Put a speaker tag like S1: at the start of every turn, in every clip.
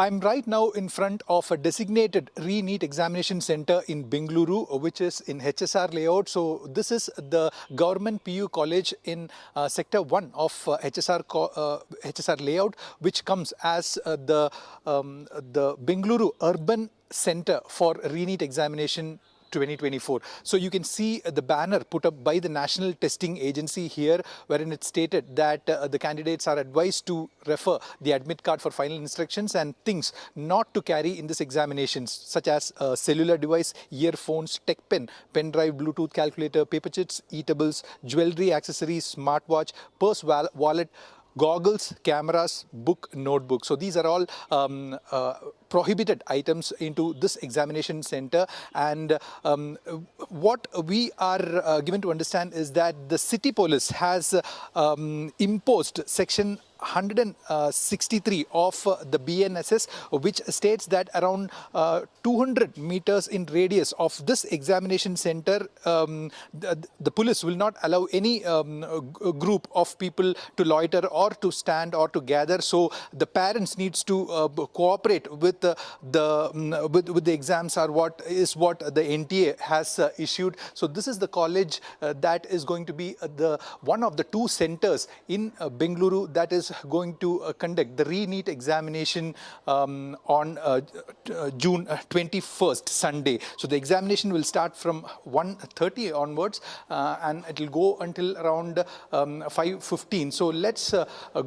S1: I'm right now in front of a designated Re-NEET examination center in Bengaluru, which is in HSR Layout. So this is the government PU college in Sector 1 of HSR Layout, which comes as the Bengaluru Urban Center for Re-NEET examination 2024. So you can see the banner put up by the National Testing Agency here, wherein it stated that the candidates are advised to refer the admit card for final instructions and things not to carry in this examinations, such as a cellular device, earphones, tech pen, pen drive, Bluetooth calculator, paper chits, eatables, jewelry, accessories, smartwatch, purse, wallet, goggles, cameras, book, notebook. So these are all prohibited items into this examination center. And what we are given to understand is that the city police has imposed section 163 of the BNSS, which states that around 200 meters in radius of this examination center, the police will not allow any group of people to loiter or to stand or to gather. So the parents needs to cooperate with the exams, or what the NTA has issued. So this is the college that is going to be one of the two centers in Bengaluru that is going to conduct the Re-NEET examination on June 21st, Sunday. So the examination will start from 1:30 onwards and it will go until around 5:15. So let's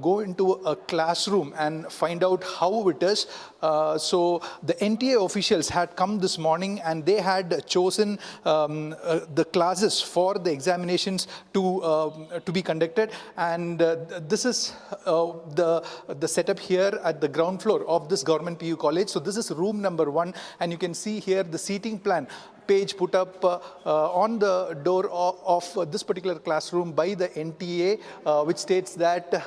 S1: go into a classroom and find out how it is. So the NTA officials had come this morning and they had chosen the classes for the examinations to be conducted, and this is the setup here at the ground floor of this government PU college. So this is room number 1, and you can see here the seating plan page put up on the door of this particular classroom by the NTA, which states that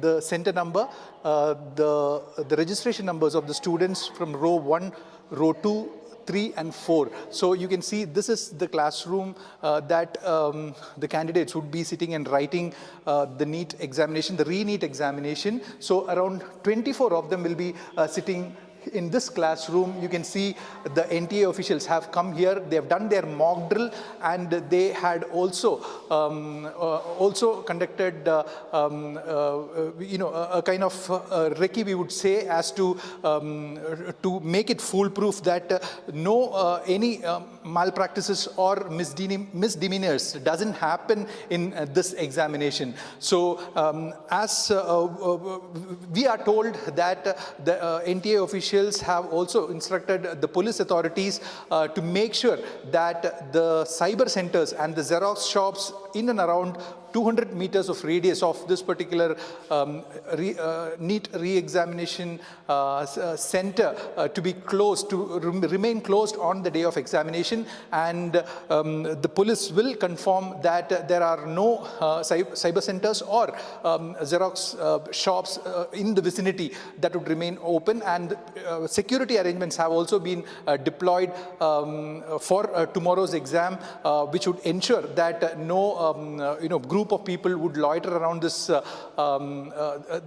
S1: the center number, the registration numbers of the students from row 1, row 2, 3 and 4. So you can see this is the classroom that the candidates would be sitting and writing the NEET examination, the Re-NEET examination. So around 24 of them will be sitting in this classroom. You can see the NTA officials have come here. They have done their mock drill, and they had also conducted a kind of recce, we would say, as to make it foolproof that any malpractices or misdemeanors doesn't happen in this examination. So as we are told that the NTA officials have also instructed the police authorities to make sure that the cyber centers and the xerox shops in and around 200 meters of radius of this particular NEET re-examination center to be closed, to remain closed on the day of examination, and the police will confirm that there are no cyber centers or xerox shops in the vicinity that would remain open, and security arrangements have also been deployed for tomorrow's exam, which would ensure that no group of people would loiter around this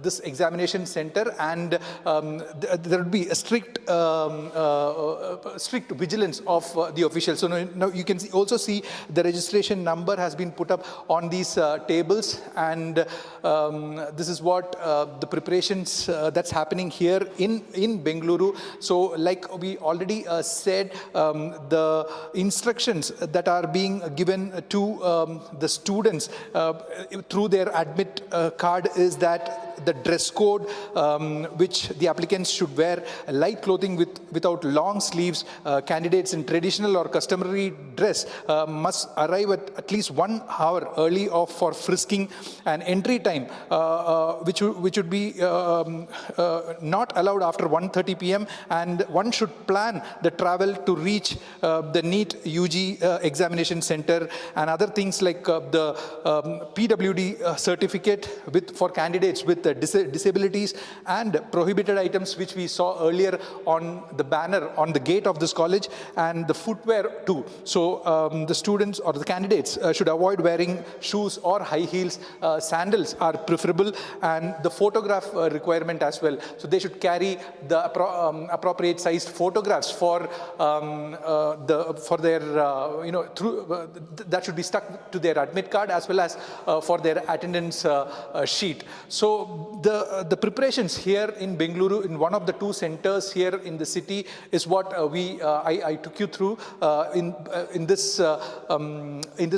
S1: this examination center, and there would be a strict vigilance of the officials. So now you can also see the registration number has been put up on these tables, and this is what the preparations that's happening here in Bengaluru. So like we already said, the instructions that are being given to the students through their admit card is that the dress code, which the applicants should wear light clothing without long sleeves. Candidates in traditional or customary dress must arrive at least 1 hour early for frisking, and entry time which would be not allowed after 1:30 p.m. and one should plan the travel to reach the NEET UG examination center, and other things like the PWD certificate for candidates with disabilities and prohibited items, which we saw earlier on the banner on the gate of this college, and the footwear too. So the students or the candidates should avoid wearing shoes or high heels. Sandals are preferable, and the photograph requirement as well. So they should carry the appropriate sized photographs for their that should be stuck to their admit card as well as for their attendance sheet. So the preparations here in Bengaluru, in one of the two centers here in the city, is what I took you through in this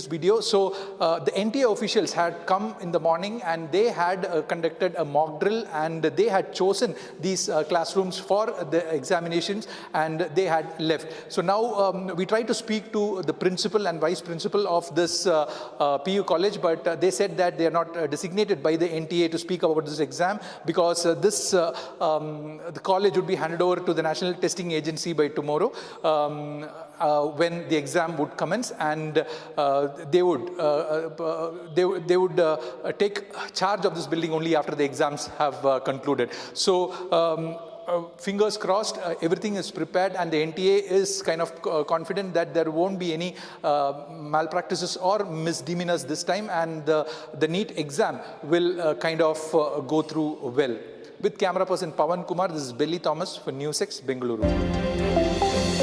S1: video. So the NTA officials had come in the morning and they had conducted a mock drill, and they had chosen these classrooms for the examinations, and they had left. So now we tried to speak to the principal and vice principal of this PU college, but they said that they are not designated by the NTA to speak about this exam, because the college would be handed over to the National Testing Agency by tomorrow, when the exam would commence, and they would take charge of this building only after the exams have concluded. So fingers crossed, everything is prepared, and the NTA is kind of confident that there won't be any malpractices or misdemeanors this time, and the NEET exam will kind of go through well. With camera person Pawan Kumar, this is Belly Thomas for NewsX, Bengaluru.